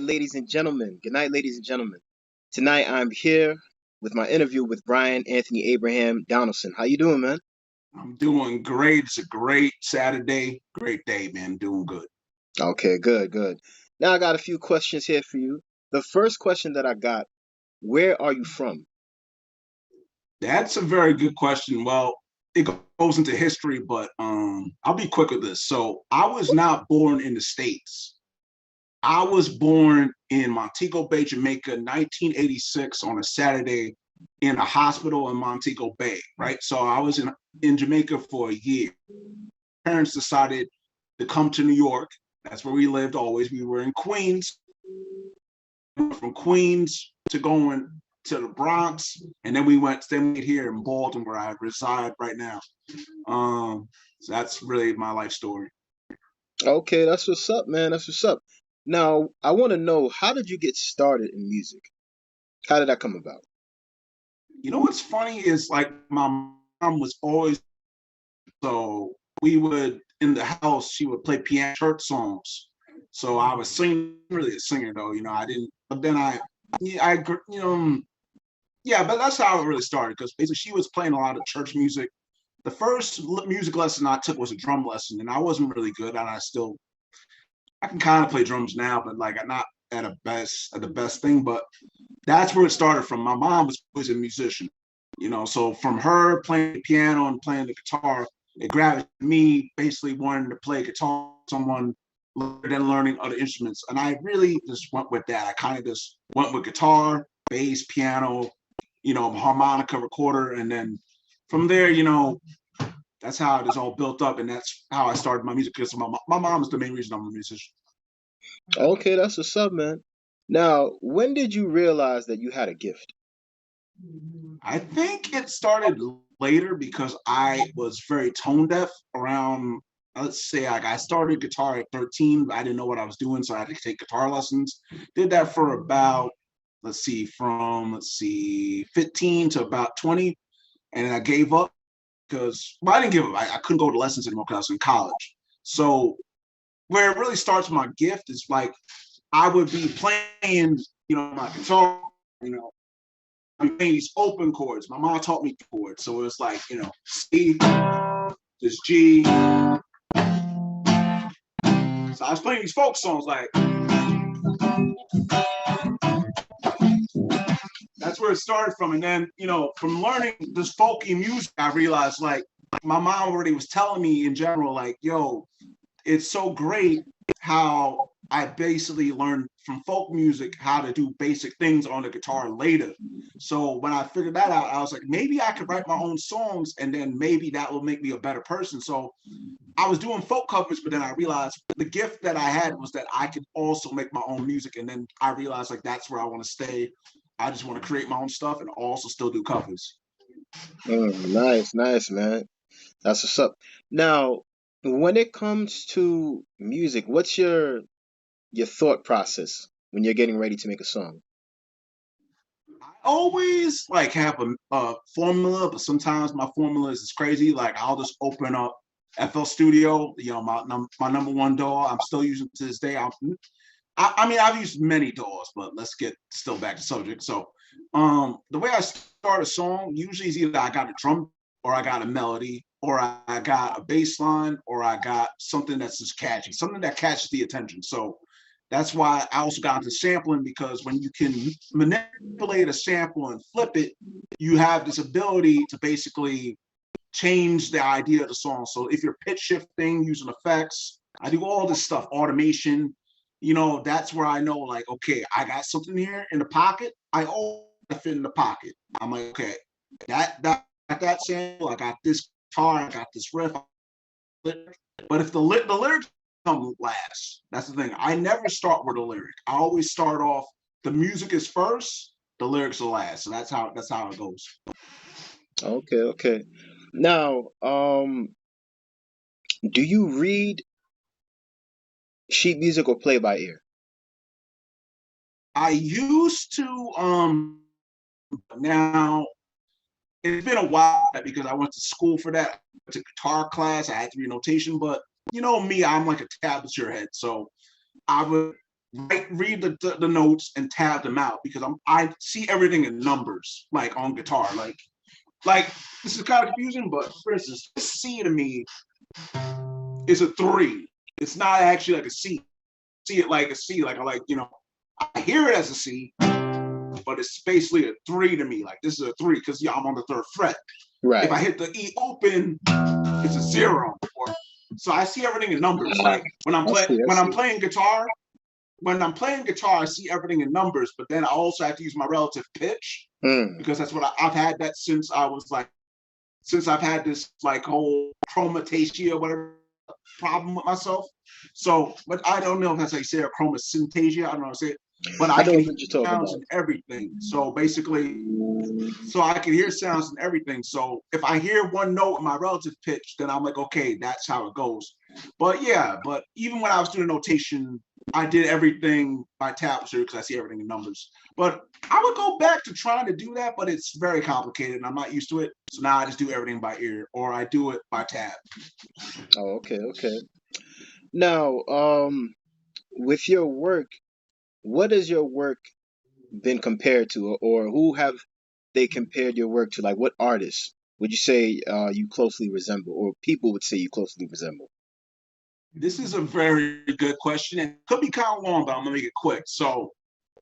ladies and gentlemen. Good night, ladies and gentlemen. Tonight I'm here with my interview with Brian Anthony Abraham Donaldson. How you doing, man? I'm doing great. It's a great Saturday, great day, man. Doing good. Okay, good, good. Now I got a few questions here for you. The first question that I got, where are you from? That's a very good question. Well, it goes into history, but I'll be quick with this. So I was not born in the States. I was born in Montego Bay, Jamaica, 1986 on a Saturday in a hospital in Montego Bay, right? So I was in Jamaica for a year. Parents decided to come to New York. That's where we lived always. We were in Queens, from Queens to going to the Bronx, and then we went stayed here in Baltimore, where I reside right now. So that's really my life story. Okay, that's what's up, man. That's what's up. Now, I want to know, how did you get started in music? How did that come about? You know what's funny is like my mom was always so we would in the house she would play piano church songs. So I was singing, really a singer though. I didn't. But then yeah, yeah, but that's how it really started because basically she was playing a lot of church music. The first music lesson I took was a drum lesson, and I wasn't really good, and I can kind of play drums now, but like I'm not at the best thing. But that's where it started from. My mom was always a musician, so from her playing the piano and playing the guitar, it grabbed me basically wanting to play guitar. Someone than learning other instruments, and I really just went with that. I kind of just went with guitar, bass, piano, harmonica, recorder, and then from there, that's how it is all built up, and that's how I started my music. Because my mom is the main reason I'm a musician. Okay, that's what's up, man. Now, when did you realize that you had a gift? I think it started later because I was very tone deaf around. Let's say like I started guitar at 13, but I didn't know what I was doing, so I had to take guitar lessons. Did that for about let's see 15 to about 20, and then I gave up because I didn't give up. I couldn't go to lessons anymore because I was in college. So where it really starts my gift is like I would be playing, my guitar, I'm playing these open chords. My mom taught me chords, so it was like, C, this G. So I was playing these folk songs like that's where it started from. And then, from learning this folky music, I realized like my mom already was telling me in general, like, yo, it's so great how I basically learned from folk music how to do basic things on the guitar later. So when I figured that out, I was like, maybe I could write my own songs and then maybe that will make me a better person. So I was doing folk covers, but then I realized the gift that I had was that I could also make my own music. And then I realized like that's where I want to stay. I just want to create my own stuff and also still do covers. Nice, nice, man. That's what's up. Now, when it comes to music, what's your thought process when you're getting ready to make a song? I always like have a formula, but sometimes my formula is crazy. Like I'll just open up FL Studio, my number one DAW. I'm still using to this day. I mean, I've used many DAWs, but let's get still back to subject. So, the way I start a song usually is either I got a drum or I got a melody or I got a bass line or I got something that's just catchy, something that catches the attention. So that's why I also got into sampling because when you can manipulate a sample and flip it, you have this ability to basically change the idea of the song. So if you're pitch shifting using effects, I do all this stuff, automation, that's where I know like, okay, I got something here in the pocket. I always fit in the pocket. I'm like, okay, that sample, I got this guitar, I got this riff. But if the lyrics come last, that's the thing. I never start with a lyric. I always start off. The music is first, the lyrics are last. So that's how it goes. Okay, okay. Now, do you read sheet music or play by ear? I used to now it's been a while because I went to school for that. I went to guitar class. I had to read notation, but you know me, I'm like a tablature head. So I would read the notes and tab them out because I see everything in numbers, like on guitar. Like this is kind of confusing, but for instance, C to me is a 3. It's not actually like a C. See it like a C, like I hear it as a C, but it's basically a 3 to me. Like this is a 3 because I'm on the 3rd fret. Right. If I hit the E open, it's a 0. So I see everything in numbers. Like when I'm playing guitar, I see everything in numbers. But then I also have to use my relative pitch because that's what I've had that since I've had this like whole chromatasia, whatever problem with myself. So, but I don't know if that's how you say it, chromosynthesia. I don't know how to say it, but I can hear sounds and everything. So basically, I can hear sounds and everything. So if I hear one note in my relative pitch, then I'm like, okay, that's how it goes. But yeah, but even when I was doing notation, I did everything by tablature because I see everything in numbers. But I would go back to trying to do that, but it's very complicated and I'm not used to it. So now I just do everything by ear or I do it by tab. Oh, okay, okay. Now, with your work, what has your work been compared to, or who have they compared your work to? Like, what artists would you say you closely resemble, or people would say you closely resemble? This is a very good question. It could be kind of long, but I'm gonna make it quick. So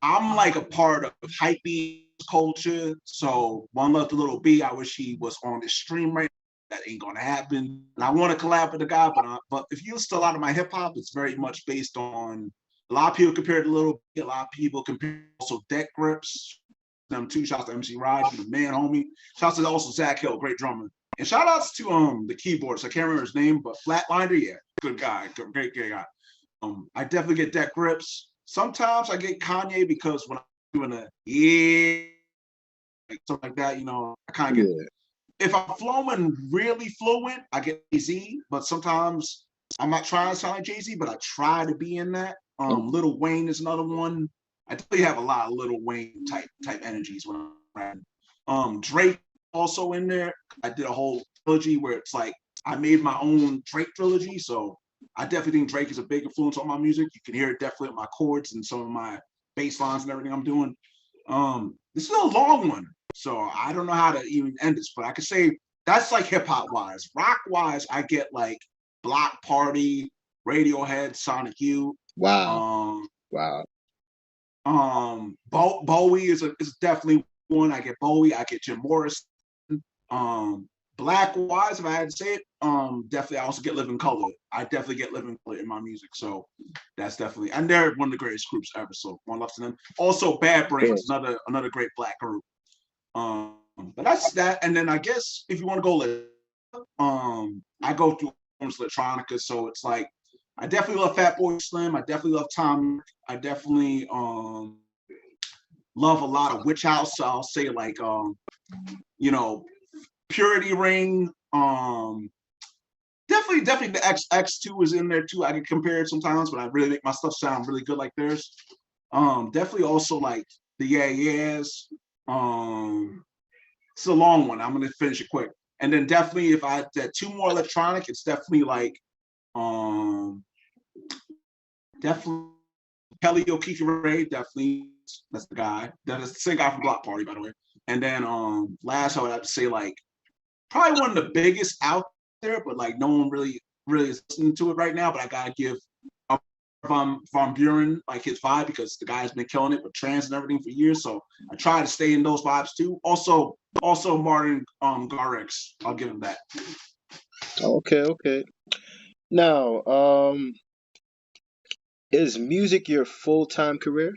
I'm like a part of hypebeast culture. So One Love the Little B, I wish he was on this stream right now. That ain't gonna happen. And I want to collab with the guy, but if you listen to a lot of my hip hop, it's very much based on a lot of people compare to Little B, a lot of people compare also Deck Grips. Them too. Shouts to MC Raj, the man, homie. Shouts to also Zach Hill, great drummer. And shout outs to the keyboardist. I can't remember his name, but Flatliner, yeah, good guy, great guy. I definitely get Deck Grips. Sometimes I get Kanye because when I'm doing like something like that, I kind of get. If I'm flowing really fluent, I get Jay-Z. But sometimes I'm not trying to sound like Jay-Z, but I try to be in that. Lil Wayne is another one. I definitely have a lot of Lil Wayne type energies when I'm rapping. Drake also in there. I did a whole trilogy where it's like I made my own Drake trilogy, so I definitely think Drake is a big influence on my music. You can hear it definitely with my chords and some of my bass lines and everything I'm doing. This is a long one, so I don't know how to even end this, but I could say that's like hip hop wise. Rock wise, I get like Block Party, Radiohead, Sonic Youth. Wow. Wow. Bowie is definitely one. I get Bowie. I get Jim Morrison. Black wise, if I had to say it, definitely I also get Living Color. I definitely get Living Color in my music, so that's definitely, and they're one of the greatest groups ever. So one love to them. Also, Bad Brains, another great black group. But that's that. And then I guess if you want to go, I go through electronica, so it's like I definitely love Fatboy Slim. I definitely love Tom. I definitely love a lot of Witch House. So I'll say like Purity Ring. Definitely the X2 is in there too. I can compare it sometimes, but I really make my stuff sound really good like theirs. Definitely also like the Yeah Yeahs. It's a long one. I'm gonna finish it quick. And then definitely if I had two more electronic, it's definitely like definitely Kelly O'Keefe-Ray, definitely that's the guy. That is the same guy from Block Party, by the way. And then last I would have to say like probably one of the biggest out there, but like no one really is listening to it right now. But I gotta give Von Buren like his vibe because the guy's been killing it with trance and everything for years. So I try to stay in those vibes too. Also Martin Garrix, I'll give him that. Okay. Now, is music your full-time career?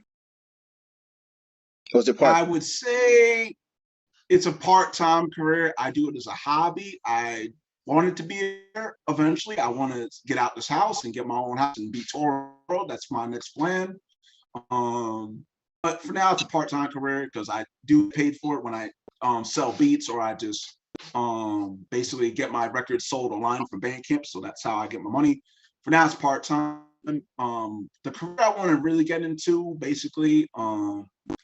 Or is it part? I would say it's a part-time career. I do it as a hobby. I want it to be there eventually. I want to get out this house and get my own house and be tour world. That's my next plan. But for now, it's a part-time career because I do paid for it when I sell beats or I just basically get my records sold online from Bandcamp. So that's how I get my money. For now, it's part-time. The career I want to really get into basically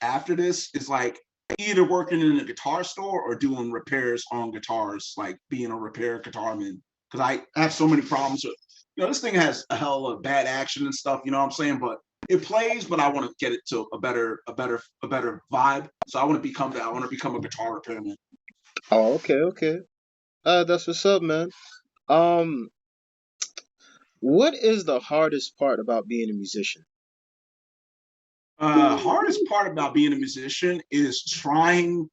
after this is like either working in a guitar store or doing repairs on guitars, like being a repair guitarman. Because I have so many problems with, this thing has a hell of bad action and stuff, you know what I'm saying? But it plays, but I want to get it to a better vibe. So I want to become that. I want to become a guitar repairman. Oh, okay, okay. That's what's up, man. Um, what is the hardest part about being a musician? Hardest part about being a musician is trying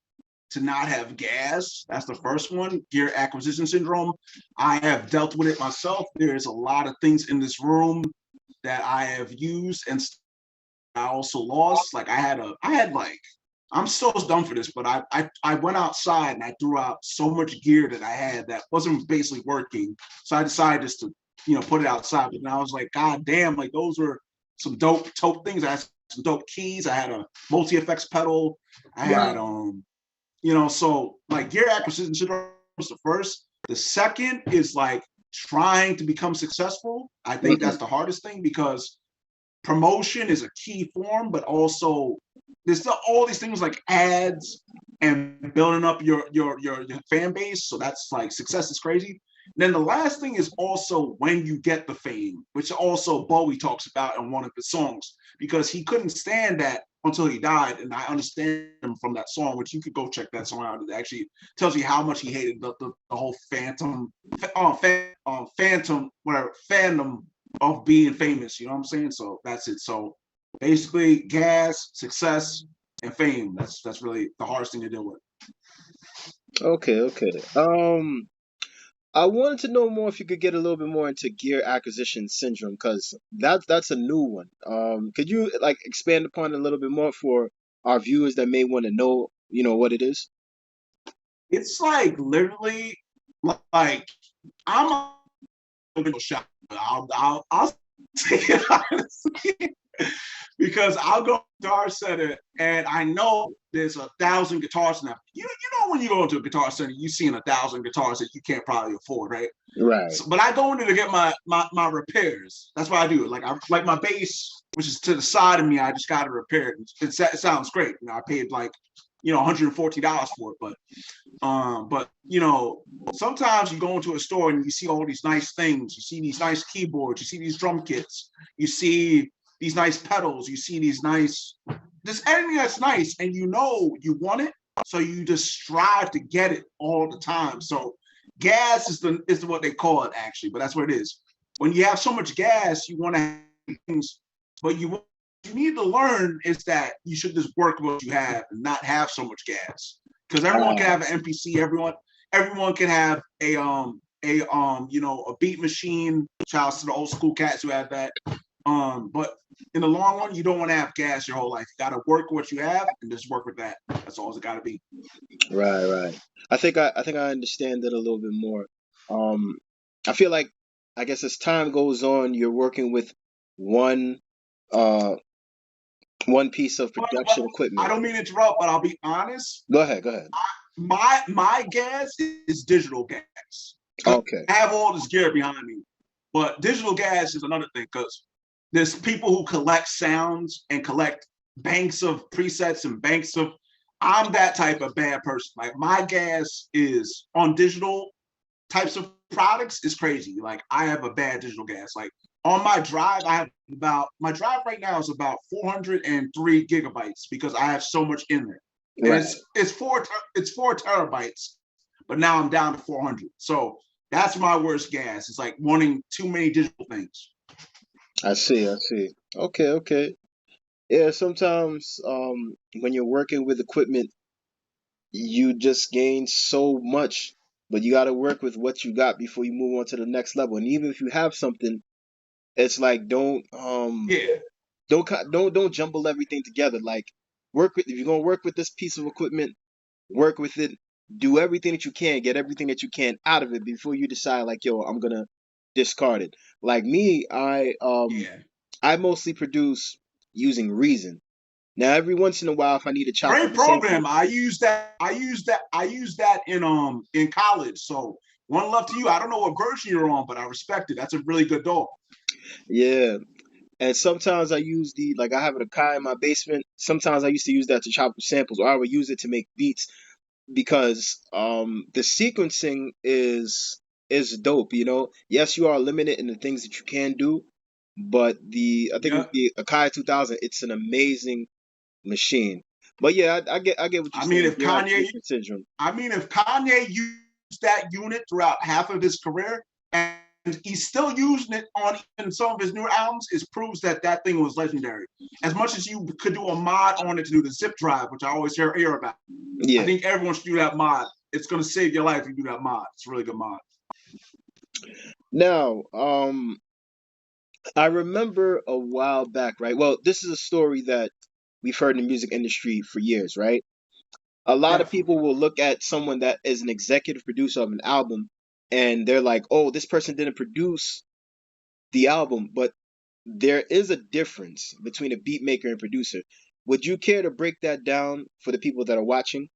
to not have gas. That's the first one, gear acquisition syndrome. I have dealt with it myself. There's a lot of things in this room that I have used and I also lost. Like I had like, I'm so dumb for this, but I went outside and I threw out so much gear that I had that wasn't basically working. So I decided just to, put it outside. But now I was like, God damn, like those were some dope things. I had some dope keys. I had a multi effects pedal. I had Wow. so like gear acquisition syndrome was the first. The second is like trying to become successful. I think Hmm. that's the hardest thing because promotion is a key form, but also there's still all these things like ads and building up your fan base. So that's like success is crazy. And then the last thing is also when you get the fame, which also Bowie talks about in one of his songs, because he couldn't stand that until he died. And I understand him from that song, which you could go check that song out. It actually tells you how much he hated the whole phantom, whatever, fandom of being famous. You know what I'm saying? So that's it. So basically, gas, success, and fame. That's really the hardest thing to deal with. Okay, okay. I wanted to know more if you could get a little bit more into gear acquisition syndrome, because that's a new one. Could you like expand upon it a little bit more for our viewers that may want to know, what it is? It's like literally like I'm a shop. I'll take it honestly. Because I'll go to a guitar center and I know there's 1,000 guitars now. You know when you go into a guitar center, you seeing 1,000 guitars that you can't probably afford, right? Right. So, but I go in there to get my repairs. That's what I do. Like I like my bass, which is to the side of me. I just got it repaired. It sounds great. I paid like $140 for it, but sometimes you go into a store and you see all these nice things. You see these nice keyboards. You see these drum kits. You see these nice pedals. You see these nice, just anything that's nice, and you want it, so you just strive to get it all the time. So gas is what they call it actually, but that's what it is. When you have so much gas, you want to have things, but you need to learn is that you should just work with what you have and not have so much gas because everyone can have an MPC. Everyone can have a beat machine. Shouts to the old school cats who have that. But in the long run, you don't want to have gas your whole life. You got to work with what you have and just work with that. That's all it got to be. Right, right. I think I understand it a little bit more. Um, I feel like I guess as time goes on, you're working with one uh one piece of But production I equipment. don't mean to interrupt, but I'll be honest. Go ahead, go ahead. My gas is digital gas because Okay. I have all this gear behind me. But digital gas is another thing because there's people who collect sounds and collect banks of presets and banks of. I'm that type of bad person. Like my gas is on digital types of products is crazy. Like I have a bad digital gas. Like on my drive, I have my drive right now is about 403 gigabytes because I have so much in there, and Right. it's 4 terabytes, but now I'm down to 400. So that's my worst gas. It's like wanting too many digital things. I see, I see. Okay, okay. Yeah, sometimes when you're working with equipment, you just gain so much, but you got to work with what you got before you move on to the next level. And even if you have something, it's like Yeah, don't jumble everything together. Like work with if you're gonna work with this piece of equipment, work with it. Do everything that you can, get everything that you can out of it before you decide like, yo, I'm gonna discard it. Like me, yeah. I mostly produce using Reason. Now every once in a while, if I need to chop up Great a sample, program. I use that in college. So one love to you. I don't know what version you're on, but I respect it. That's a really good dog. yeah. And sometimes I use like I have a Kai in my basement. Sometimes I used to use that to chop up samples, or I would use it to make beats because the sequencing is dope. Yes, you are limited in the things that you can do, but the I think it was Yeah. the Akai 2000. It's an amazing machine. But yeah, I get what you're I mean, saying. if Zero Kanye, observation syndrome. if Kanye used that unit throughout half of his career and he's still using it on in some of his new albums, it proves that that thing was legendary. As much as you could do a mod on it to do the zip drive, which I always hear about, I Yeah. think everyone should do that mod. It's going to save your life if you do that mod. It's a really good mod. Now, I remember a while back, right? Well, this is a story that we've heard in the music industry for years, right? A lot of Definitely. people will look at someone that is an executive producer of an album and they're like, oh, this person didn't produce the album, but there is a difference between a beat maker and producer. Would you care to break that down for the people that are watching?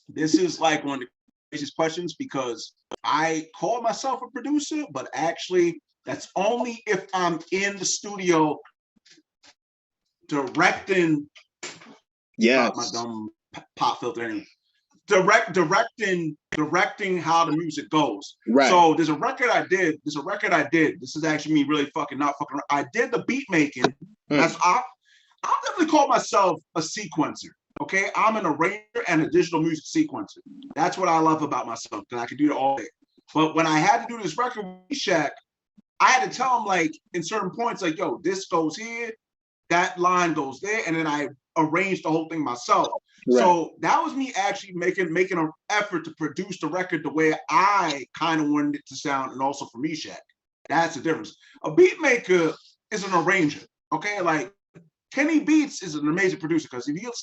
This is like one of the craziest questions because I call myself a producer, but actually that's only if I'm in the studio directing my Yes. dumb pop filter anyway. Directing how the music goes. Right. So there's a record I did. This is actually me really fucking not fucking. I did the beat making. Hmm. That's I'll definitely call myself a sequencer. Okay, I'm an arranger and a digital music sequencer. That's what I love about myself because I can do it all day. But when I had to do this record with Shaq, I had to tell him like in certain points, like, yo, this goes here, that line goes there, and then I arranged the whole thing myself. Right. So that was me actually making an effort to produce the record the way I kind of wanted it to sound, and also for Meshack. That's the difference. A beat maker is an arranger. Okay, like Kenny Beats is an amazing producer because if he'll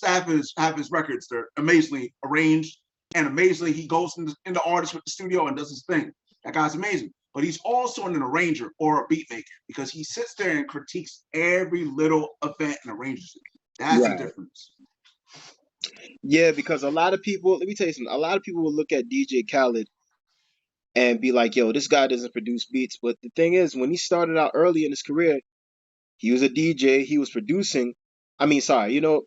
have his records, they're amazingly arranged and amazingly he goes into artists with the studio and does his thing. That guy's amazing. But he's also an arranger or a beat maker because he sits there and critiques every little event and arranges it. That's the Right. difference. Yeah, because a lot of people, let me tell you something, a lot of people will look at DJ Khaled and be like, yo, this guy doesn't produce beats. But the thing is, when he started out early in his career, he was a DJ, he was producing. I mean, sorry, lem-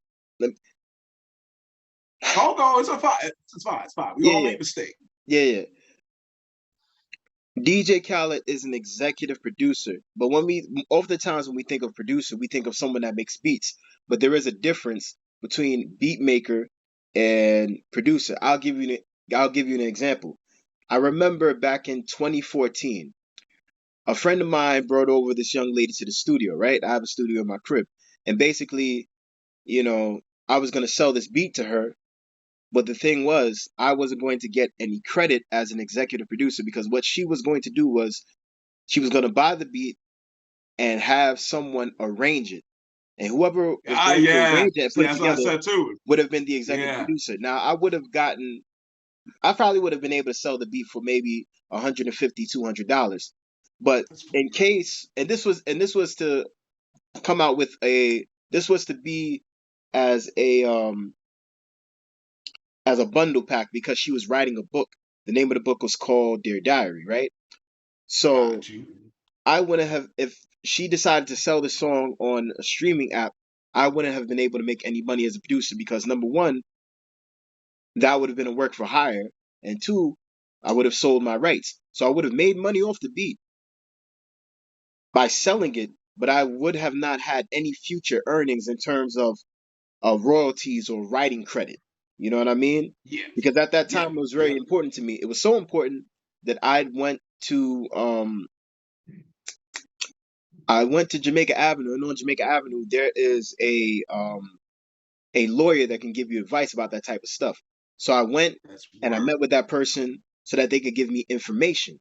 Go, go. It's fine. It's fine. It's fine. We yeah, all yeah, make mistakes. yeah, yeah. DJ Khaled is an executive producer, but oftentimes when we think of producer, we think of someone that makes beats. But there is a difference between beat maker and producer. I'll give you an example. I remember back in 2014, a friend of mine brought over this young lady to the studio, right? I have a studio in my crib. And basically, you know, I was going to sell this beat to her, but the thing was, I wasn't going to get any credit as an executive producer because what she was going to do was she was going to buy the beat and have someone arrange it. And whoever was Ah, going to yeah. arrange it and See, put it that's what I together said too. would have been the executive Yeah. producer. Now, I probably would have been able to sell the beat for maybe 150, $200. But That's in case, and this was to come out with this was to be as a bundle pack because she was writing a book. The name of the book was called Dear Diary, right? So got you. I wouldn't have, if she decided to sell the song on a streaming app, I wouldn't have been able to make any money as a producer because number one, that would have been a work for hire, and two, I would have sold my rights. So I would have made money off the beat by selling it, but I would have not had any future earnings in terms of royalties or writing credit. You know what I mean? Yeah. Because at that Yeah. time it was very Yeah. important to me. It was so important that I went to Jamaica Avenue, and on Jamaica Avenue there is a lawyer that can give you advice about that type of stuff. So I went That's and I word. met with that person so that they could give me information.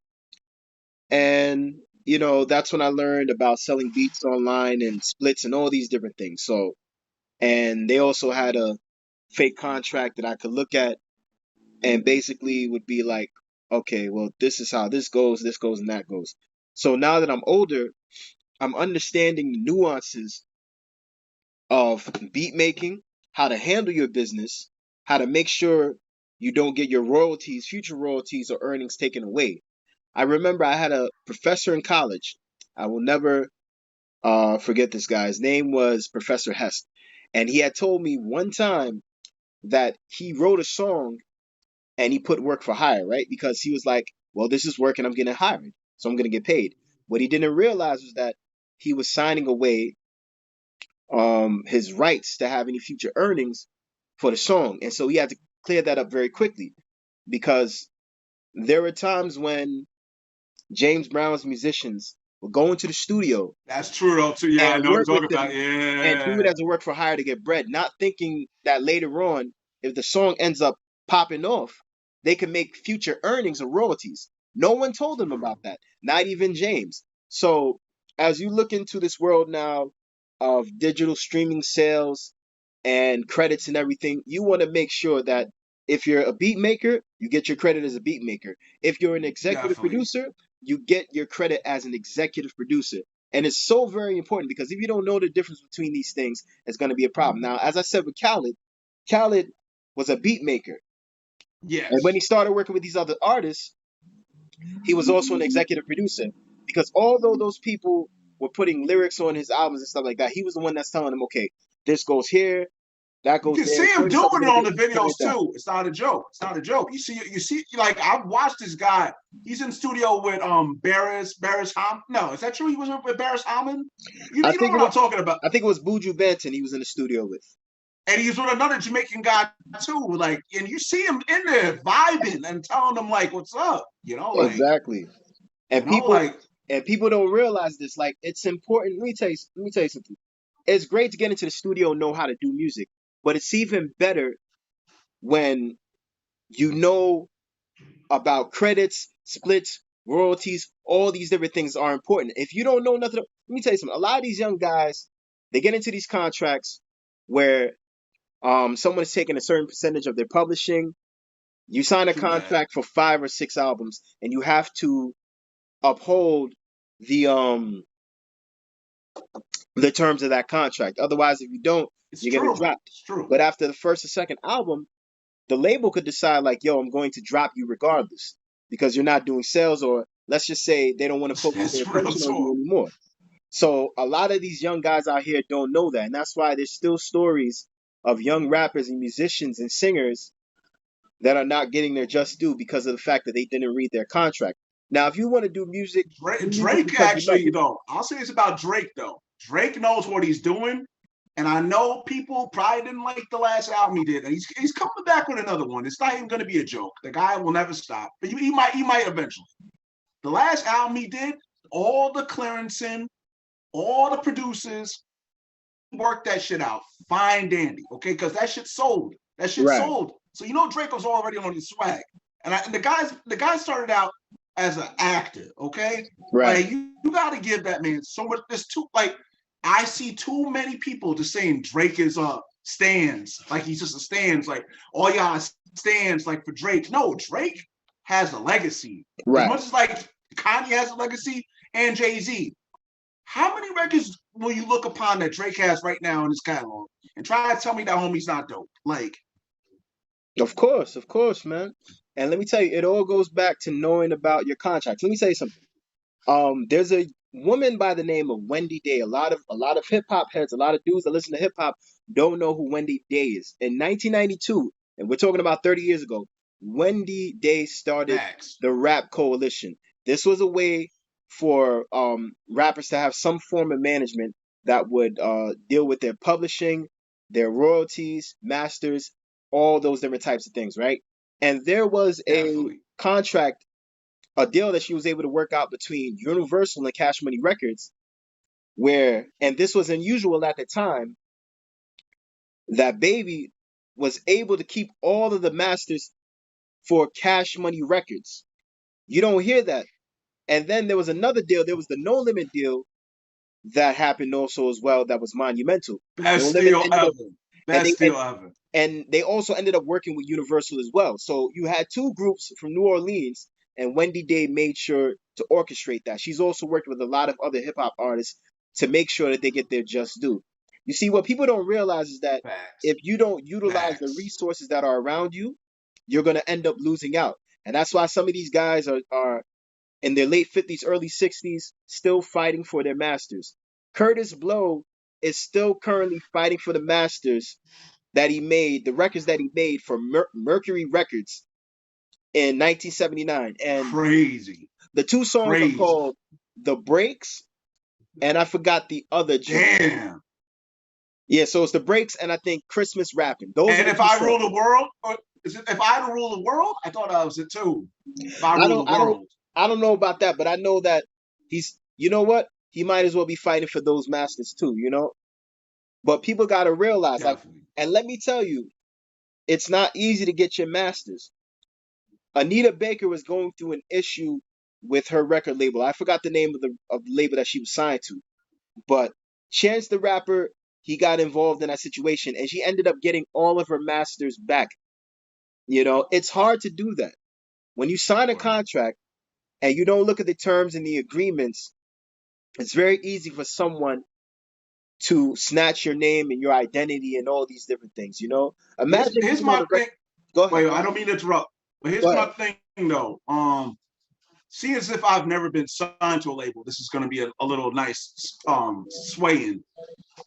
And that's when I learned about selling beats online and splits and all these different things. So, and they also had a fake contract that I could look at and basically would be like, okay, well, this is how this goes, and that goes. So now that I'm older, I'm understanding the nuances of beat making, how to handle your business, how to make sure you don't get your royalties, future royalties or earnings taken away. I remember I had a professor in college. I will never forget this guy. His name was Professor Hest. And he had told me one time that he wrote a song and he put work for hire, right? Because he was like, well, this is work and I'm getting hired, so I'm going to get paid. What he didn't realize was that he was signing away his rights to have any future earnings for the song. And so he had to clear that up very quickly because there were times when James Brown's musicians would go into the studio That's true though too. Yeah, I and know what you're work with talking about. them and do Yeah. it as a work for hire to get bread, not thinking that later on, if the song ends up popping off, they can make future earnings or royalties. No one told them about True. that, not even James. So as you look into this world now of digital streaming sales and credits and everything, you want to make sure that if you're a beat maker, you get your credit as a beat maker. If you're an executive Definitely. producer, you get your credit as an executive producer. And it's so very important because if you don't know the difference between these things, it's going to be a problem. Now, as I said with Khaled, Khaled was a beat maker. And when he Yes. started working with these other artists, he was also an executive producer. Because although those people were putting lyrics on his albums and stuff like that, he was the one that's telling them, okay, this goes here, that You goes can there, see him turn this doing up a it little on bit, the turn it videos down. too. It's not a joke. It's not a joke. You see, like I've watched this guy. He's in studio with Barris Ham. No, is that true? He was with Barris Hammond. I You know think it what was I'm talking about. I think it was Buju Banton he was in the studio with. And he's with another Jamaican guy too. Like, and you see him in there vibing and telling them like, "What's up?" Exactly. You And know, people like and people don't realize this. Like it's important. Let me tell you something. It's great to get into the studio and know how to do music, but it's even better when you know about credits, splits, royalties, all these different things are important. If you don't know nothing, let me tell you something. A lot of these young guys, they get into these contracts where someone is taking a certain percentage of their publishing. You sign a too bad. contract for 5 or 6 albums, and you have to uphold the um the terms of that contract. Otherwise, if you don't, It's you're gonna true. drop. It's true. But after the first or second album, the label could decide like, yo, I'm going to drop you regardless because you're not doing sales, or let's just say they don't want to focus their That's real attention on you talk. anymore. So a lot of these young guys out here don't know that, and that's why there's still stories of young rappers and musicians and singers that are not getting their just due because of the fact that they didn't read their contract. Now, if you want to do music Drake because you love actually it. though. I'll say this about Drake though. Drake knows what he's doing, and I know people probably didn't like the last album he did, and he's coming back with another one. It's not even going to be a joke. The guy will never stop, but he might eventually. The last album he did, all the clearancing, all the producers worked that shit out, fine dandy, okay, because that shit sold. That shit Right, sold. So you know Drake was already on his swag, and the guy started out as an actor, okay. right, Like you got to give that man so much. There's too like I see too many people just saying Drake is stands like he's just a stands like all y'all stands like for Drake. No, Drake has a legacy as right. much as like Kanye has a legacy and Jay-Z. How many records will you look upon that Drake has right now in his catalog and try to tell me that homie's not dope? Like, Of course, man. And let me tell you, it all goes back to knowing about your contracts. Let me tell you something. There's a woman by the name of Wendy Day. A lot of hip hop heads, a lot of dudes that listen to hip hop don't know who Wendy Day is. In 1992, and we're talking about 30 years ago, Wendy Day started facts. the Rap Coalition. This was a way for rappers to have some form of management that would deal with their publishing, their royalties, masters, all those different types of things, right? And there was a Definitely. contract, a deal that she was able to work out between Universal and Cash Money Records, where, and this was unusual at the time, that Baby was able to keep all of the masters for Cash Money Records. You don't hear that. And then there was another deal, there was the No Limit deal that happened also as well that was monumental. No Best Limit deal ended up ever. and they Best deal ever. and they also ended up working with Universal as well. So you had two groups from New Orleans, and Wendy Day made sure to orchestrate that. She's also worked with a lot of other hip hop artists to make sure that they get their just due. You see, what people don't realize is that Facts. if you don't utilize the Facts. resources that are around you, you're going to end up losing out. And that's why some of these guys are in their late 50s, early 60s, still fighting for their masters. Curtis Blow is still currently fighting for the masters that he made, the records that he made for Mercury Records in 1979. And Crazy. the two songs are Crazy. called The Breaks and I forgot the other joint. Damn. Yeah, so it's the breaks and I think Christmas rapping. Those are And the if two I rule songs. the world, or is it if I rule the world? I thought that was it too. If I I rule don't the I don't world, I don't know about that, but I know that he's you know what? He might as well be fighting for those masters too, you know? But people gotta realize, like, definitely. and let me tell you, it's not easy to get your masters. Anita Baker was going through an issue with her record label. I forgot the name of the label that she was signed to, but Chance the Rapper, he got involved in that situation, and she ended up getting all of her masters back. You know, it's hard to do that when you sign a Right. contract and you don't look at the terms and the agreements. It's very easy for someone to snatch your name and your identity and all these different things. You know, imagine Here's being on my a record. thing. Go ahead, Wait, go I ahead, don't mean to interrupt, but here's go my ahead. thing though. See, as if I've never been signed to a label. This is going to be a little nice swaying.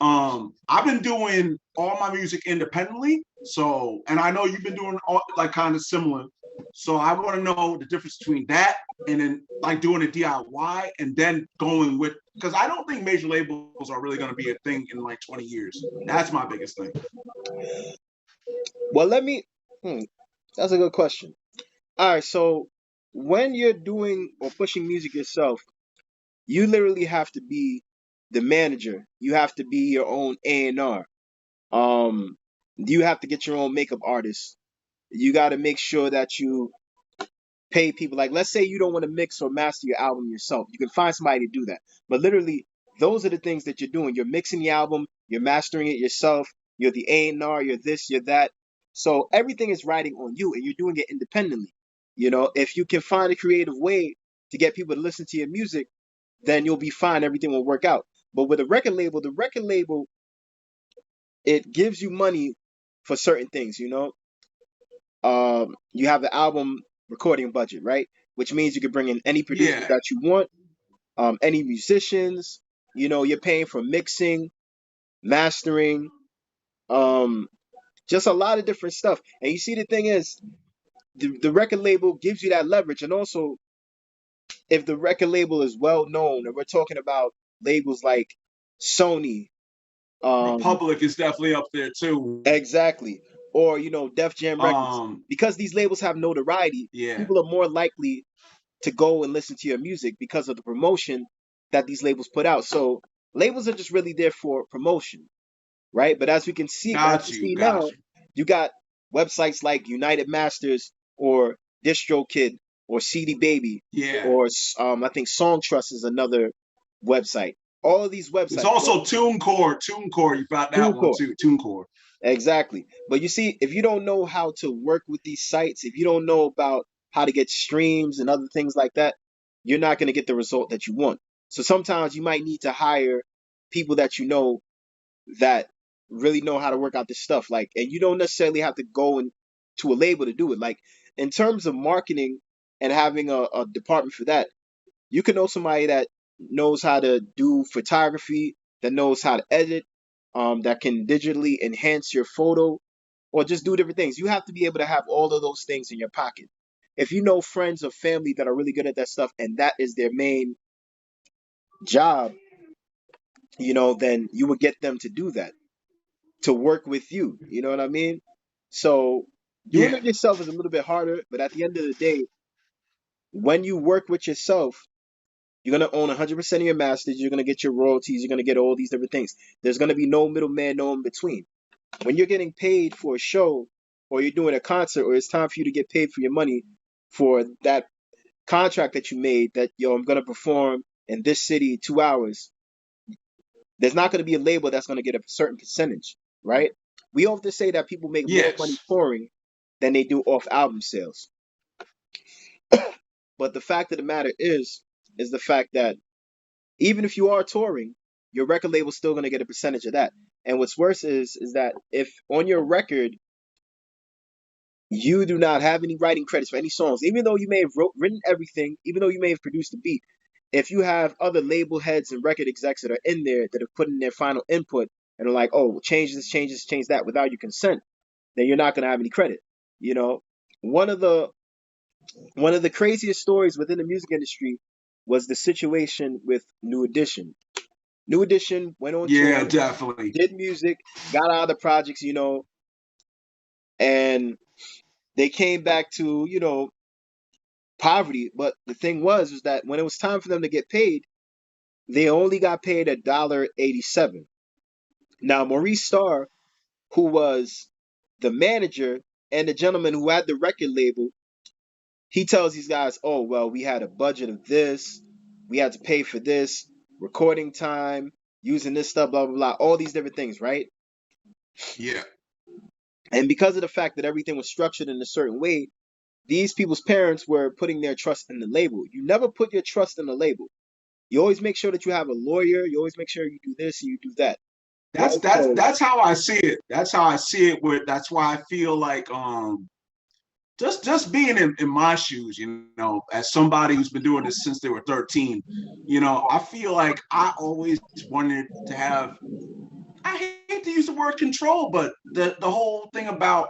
I've been doing all my music independently, so and I know you've been doing all, like kind of similar. So I want to know the difference between that and then like doing a DIY and then going with because I don't think major labels are really going to be a thing in like 20 years. That's my biggest thing. Well, let me. Hmm, that's a good question. All right, so when you're doing or pushing music yourself, you literally have to be the manager. You have to be your own A&R. You have to get your own makeup artist. You got to make sure that you pay people. Like, let's say you don't want to mix or master your album yourself. You can find somebody to do that. But literally, those are the things that you're doing. You're mixing the album, you're mastering it yourself, you're the A&R, you're this, you're that. So everything is riding on you and you're doing it independently. You know, if you can find a creative way to get people to listen to your music, then you'll be fine. Everything will work out. But with a record label, the record label, it gives you money for certain things, you know? You have the album recording budget, right? Which means you can bring in any producers Yeah. that you want, any musicians. You know, you're paying for mixing, mastering, um, just a lot of different stuff. And you see, the thing is, the record label gives you that leverage. And also, if the record label is well known, and we're talking about labels like Sony, um, Republic is definitely up there too. exactly, or you know, Def Jam Records, Um, because these labels have notoriety, yeah, people are more likely to go and listen to your music because of the promotion that these labels put out. So labels are just really there for promotion, right? But as we see now, got you. you got websites like United Masters or DistroKid or CD Baby Yeah. or I think Song Trust is another website. All of these It's websites, also TuneCore. TuneCore, you got that one TuneCore, too. TuneCore. exactly. But you see, if you don't know how to work with these sites, if you don't know about how to get streams and other things like that, you're not going to get the result that you want. So sometimes you might need to hire people that you know that really know how to work out this stuff. Like, and you don't necessarily have to go and to a label to do it. Like, in terms of marketing and having a department for that, you can know somebody that knows how to do photography, that knows how to edit, that can digitally enhance your photo, or just do different things. You have to be able to have all of those things in your pocket. If you know friends or family that are really good at that stuff and that is their main job, you know, then you would get them to do that, to work with you. You know what I mean? So doing Yeah. it yourself is a little bit harder, but at the end of the day, when you work with yourself, you're gonna own 100% of your masters. You're gonna get your royalties. You're gonna get all these different things. There's gonna be no middleman, no in between. When you're getting paid for a show, or you're doing a concert, or it's time for you to get paid for your money for that contract that you made, that yo, I'm gonna perform in this city 2 hours. There's not gonna be a label that's gonna get a certain percentage, right? We often say that people make more money Yes. touring than they do off album sales. But the fact of the matter is the fact that even if you are touring, your record label's still gonna get a percentage of that. And what's worse is that if on your record you do not have any writing credits for any songs, even though you may have written everything, even though you may have produced the beat, if you have other label heads and record execs that are in there that have put in their final input and are like, oh, change this, change that without your consent, then you're not gonna have any credit. You know, one of the one of the craziest stories within the music industry was the situation with New Edition. New Edition went on Yeah, tour, definitely. did music, got out of the projects, and they came back to, poverty. But the thing was that when it was time for them to get paid, they only got paid $1.87. Now, Maurice Starr, who was the manager and the gentleman who had the record label, he tells these guys, oh, well, we had a budget of this, we had to pay for this, recording time, using this stuff, blah, blah, blah, all these different things, right? Yeah. And because of the fact that everything was structured in a certain way, these people's parents were putting their trust in the label. You never put your trust in the label. You always make sure that you have a lawyer. You always make sure you do this and you do that. That's Right? that's So, that's how I see it. That's how I see it. With that's why I feel like just being in my shoes, as somebody who's been doing this since they were 13, I feel like I always wanted to have. I hate to use the word control, but the whole thing about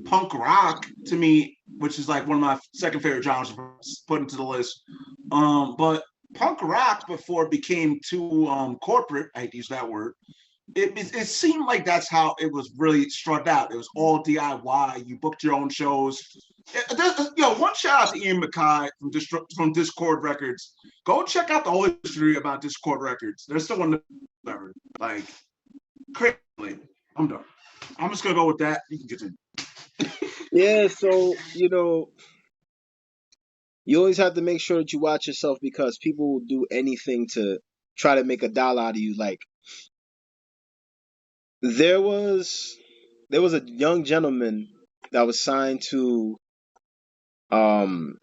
punk rock to me, which is like one of my second favorite genres to put into the list. But punk rock before it became too corporate, I hate to use that word. It seemed like that's how it was really struck out. It was all DIY. You booked your own shows. One shout out to Ian MacKay from Discord Records. Go check out the whole history about Discord Records. They're still one of the like crazy. I'm done. I'm just gonna go with that. You can continue. yeah, so, you always have to make sure that you watch yourself because people will do anything to try to make a dollar out of you. Like, there was there was a young gentleman that was signed to um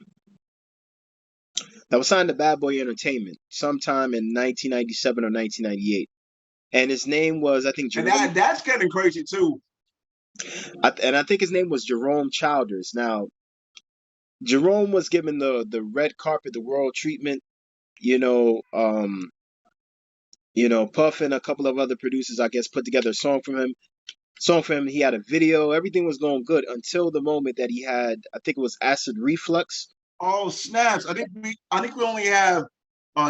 Bad Boy Entertainment sometime in 1997 or 1998. And his name was, I think, And Jerome. that's getting crazy too. And I think his name was Jerome Childers. Now, Jerome was given the red carpet, the world treatment. You know, um, Puff and a couple of other producers, I guess, put together a song for him. He had a video. Everything was going good until the moment that he had, I think it was acid reflux. Oh snaps! I think we only have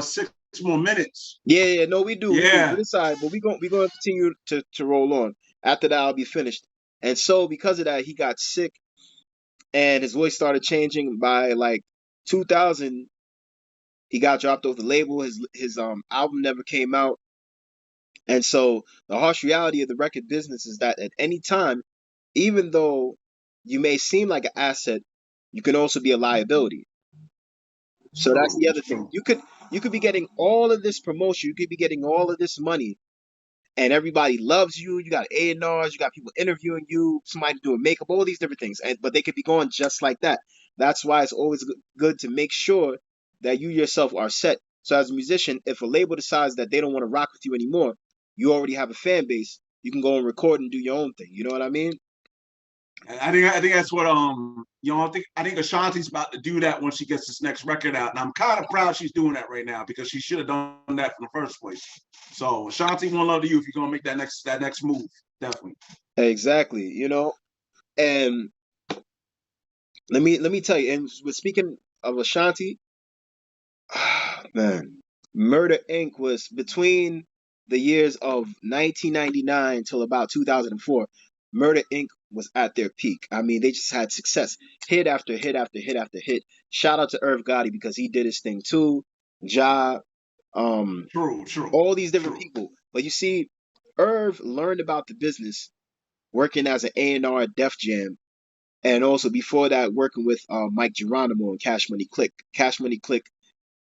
6 more minutes. Yeah, yeah, no, we do. Yeah. Put aside, but we gonna continue to roll on. After that, I'll be finished. And so, because of that, he got sick, and his voice started changing. By like 2000, he got dropped off the label. His album never came out, and so the harsh reality of the record business is that at any time, even though you may seem like an asset, you can also be a liability. So that's True. the other thing. True. You could be getting all of this promotion, you could be getting all of this money, and everybody loves you. You got A&Rs, you got people interviewing you, somebody doing makeup, all these different things. But they could be going just like that. That's why it's always good to make sure that you yourself are set. So as a musician, if a label decides that they don't want to rock with you anymore, you already have a fan base. You can go and record and do your own thing. You know what I mean? I think that's what I think Ashanti's about to do that when she gets this next record out, and I'm kind of proud she's doing that right now because she should have done that in the first place. So Ashanti, one love to you if you're gonna make that next move, definitely. Exactly. And let me tell you. And with speaking of Ashanti, man, Murder Inc. was between the years of 1999 till about 2004. Murder Inc. was at their peak. I mean, they just had success, hit after hit after hit after hit. Shout out to Irv Gotti because he did his thing too. Ja, um, True, true, all these different true. people. But you see, Irv learned about the business working as an A&R at Def Jam, and also before that working with Mike Geronimo and Cash Money Click. Cash Money Click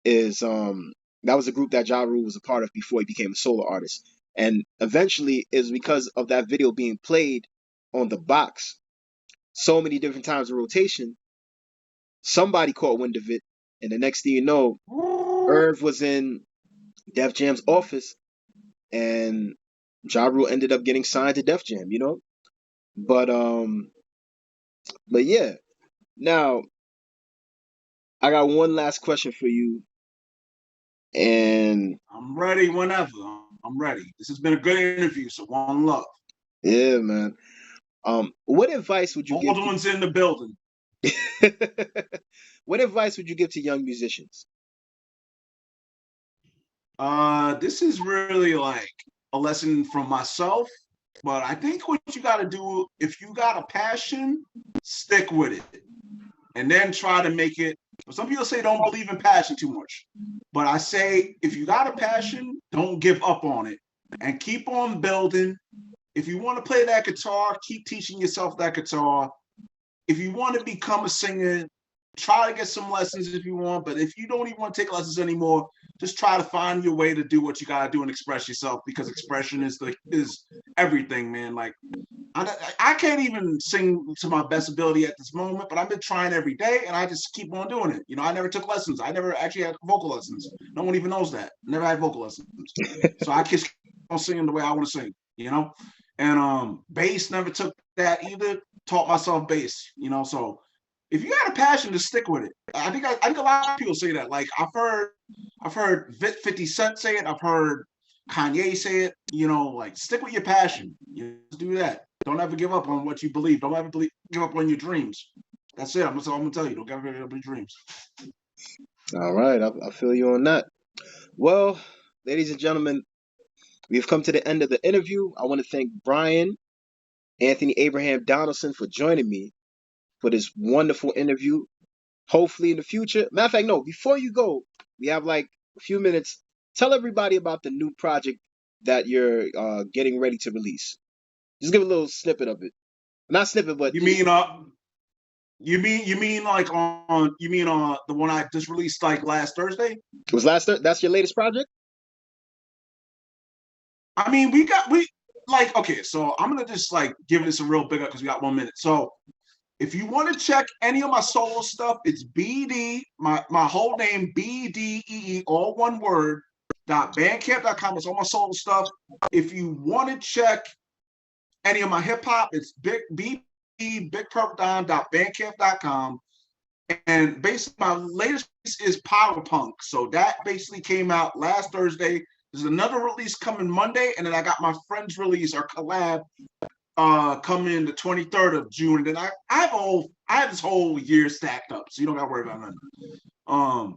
is that was a group that Ja Rule was a part of before he became a solo artist. And eventually is because of that video being played on the box so many different times in rotation, somebody caught wind of it, and the next thing you know, Irv was in Def Jam's office, and Ja Rule ended up getting signed to Def Jam. But but yeah. Now I got one last question for you, and I'm ready whenever. I'm ready. This has been a good interview, so one love. yeah, man. What advice would you give Baldwin's in the building. to what advice would you give to young musicians? This is really like a lesson from myself, but I think what you got to do, if you got a passion, stick with it, and then try to make it. Some people say don't believe in passion too much, but I say if you got a passion, don't give up on it, and keep on building. If you want to play that guitar, keep teaching yourself that guitar. If you want to become a singer, try to get some lessons if you want. But if you don't even want to take lessons anymore, just try to find your way to do what you gotta do and express yourself, because expression is everything, man. Like I can't even sing to my best ability at this moment, but I've been trying every day, and I just keep on doing it. I never took lessons. I never actually had vocal lessons. No one even knows that. Never had vocal lessons. So I just keep on singing the way I want to sing. And bass, never took that either. Taught myself bass. So if you got a passion, to stick with it. I think a lot of people say that. Like I've heard 50 Cent say it. I've heard Kanye say it. Like stick with your passion. Do that. Don't ever give up on what you believe. Don't ever give up on your dreams. That's it. I'm gonna tell you. Don't ever give up on your dreams. All right, I feel you on that. Well, ladies and gentlemen, we've come to the end of the interview. I want to thank Brian Anthony Abraham Donaldson for joining me for this wonderful interview. Hopefully in the future. Matter of fact, no, before you go, we have like a few minutes. Tell everybody about the new project that you're getting ready to release. Just give a little snippet of it. Not snippet, but You mean you mean like on you mean on the one I just released like last Thursday? it was last. That's your latest project. I mean, we like okay, so I'm gonna just like give this a real big up because we got 1 minute. So if you want to check any of my solo stuff, it's BD, my whole name, BDEE, all one word, .bandcamp.com. It's all my solo stuff. If you want to check any of my hip hop, it's bigpurpledon.bandcamp.com. And basically, my latest release is Power Punk. So that basically came out last Thursday. There's another release coming Monday, and then I got my friend's release or collab coming the 23rd of June. And then I have this whole year stacked up, so you don't gotta worry about nothing.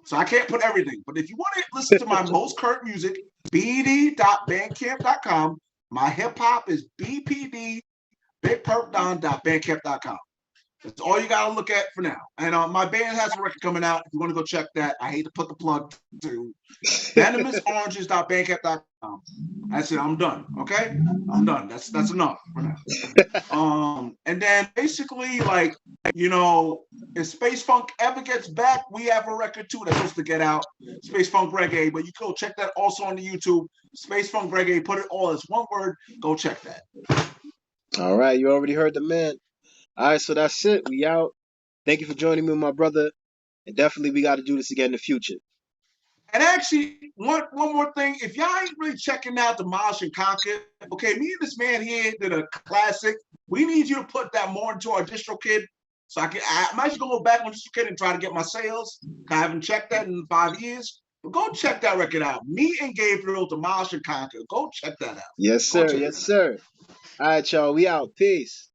So I can't put everything, but if you want to listen to my most current music, bd.bandcamp.com. My hip hop is bpd bigpurpledon.bandcamp.com. That's all you gotta look at for now. And my band has a record coming out. If you want to go check that, I hate to put the plug to venomousoranges.bandcamp.com. That's it. I'm done. Okay, I'm done. That's enough for now. And then basically, like if Space Funk ever gets back, we have a record too that's supposed to get out. Space Funk Reggae, but you can go check that also on the YouTube. Space Funk Reggae. Put it all as one word. Go check that. All right, you already heard the man. All right, so that's it. We out. Thank you for joining me, my brother. And definitely, we got to do this again in the future. And actually, one more thing. If y'all ain't really checking out Demolish and Conquer, okay, me and this man here did a classic. We need you to put that more into our DistroKid. So I might just go back on DistroKid and try to get my sales. I haven't checked that in 5 years. But go check that record out. Me and Gabriel, Demolish and Conquer. Go check that out. Yes, sir. Yes, sir. All right, y'all. We out. Peace.